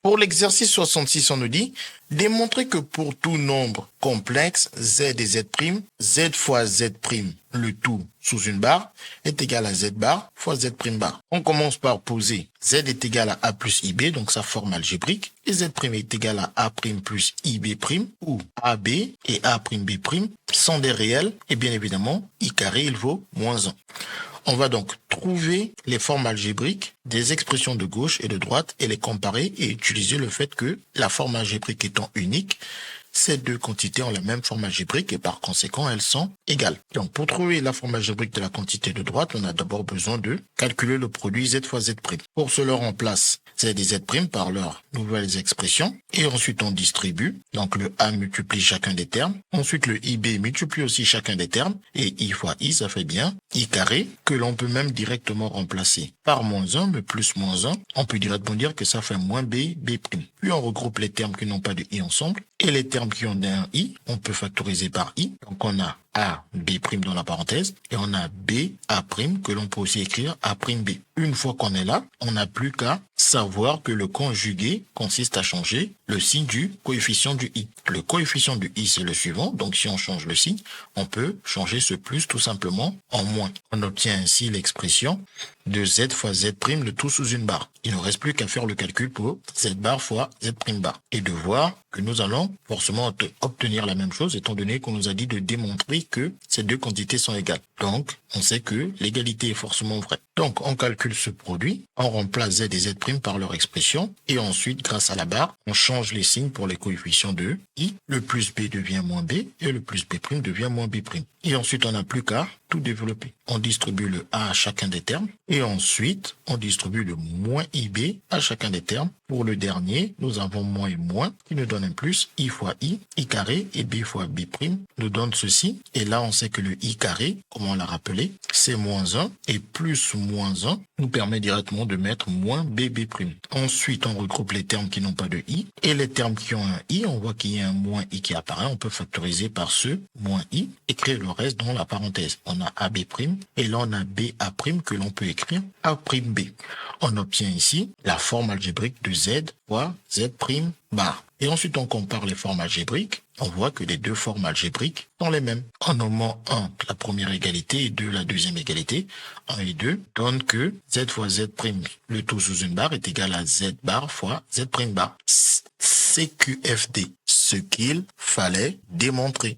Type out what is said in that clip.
Pour l'exercice 66, on nous dit démontrer que pour tout nombre complexe, z et z', z fois z', le tout sous une barre, est égal à z bar fois z' bar. On commence par poser z est égal à a plus ib, donc sa forme algébrique, et z' est égal à a' plus ib', où ab et a'b' sont des réels, et bien évidemment, i carré, il vaut moins 1. On va donc trouver les formes algébriques des expressions de gauche et de droite et les comparer et utiliser le fait que la forme algébrique étant unique, ces deux quantités ont la même forme algébrique et par conséquent, elles sont égales. Donc, pour trouver la forme algébrique de la quantité de droite, on a d'abord besoin de calculer le produit z fois z'. Pour cela, on remplace z et z' par leurs nouvelles expressions et ensuite on distribue. Donc, le a multiplie chacun des termes. Ensuite, le ib multiplie aussi chacun des termes et i fois i, ça fait bien i carré que l'on peut même directement remplacer par moins 1, mais plus moins 1. On peut directement dire que ça fait moins b'. Puis on regroupe les termes qui n'ont pas de i ensemble et les termes qui ont un i, on peut factoriser par i. Donc on a a, b' dans la parenthèse et on a b, a' que l'on peut aussi écrire a'b. Une fois qu'on est là, on n'a plus qu'à savoir que le conjugué consiste à changer le signe du coefficient du i. Le coefficient du i, c'est le suivant. Donc si on change le signe, on peut changer ce plus tout simplement en moins. On obtient ainsi l'expression de z fois z', le tout sous une barre. Il ne reste plus qu'à faire le calcul pour z bar fois z' bar et de voir que nous allons forcément obtenir la même chose étant donné qu'on nous a dit de démontrer que ces deux quantités sont égales. Donc, on sait que l'égalité est forcément vraie. Donc, on calcule ce produit, on remplace z et z' par leur expression et ensuite, grâce à la barre, on change les signes pour les coefficients de i. Le plus b devient moins b et le plus b' devient moins b'. Et ensuite, on n'a plus qu'à tout développer. On distribue le a à chacun des termes et ensuite, on distribue le moins ib à chacun des termes. Pour le dernier, nous avons moins et moins qui nous donne un plus, i fois i carré et b fois b' nous donne ceci. Et là, on sait que le i carré, comme on l'a rappelé, c'est moins 1 et plus moins 1 nous permet directement de mettre moins bb'. Ensuite, on regroupe les termes qui n'ont pas de i et les termes qui ont un i, on voit qu'il y a un moins i qui apparaît, on peut factoriser par ce moins i, écrire le reste dans la parenthèse. On a ab' et là on a ba' que l'on peut écrire a'b. On obtient ici la forme algébrique de z fois z' bar. Et ensuite on compare les formes algébriques, on voit que les deux formes algébriques sont les mêmes. En nommant 1 la première égalité et 2 la deuxième égalité, 1 et 2 donnent que z fois z', le tout sous une barre, est égal à z bar fois z' bar. CQFD, ce qu'il fallait démontrer.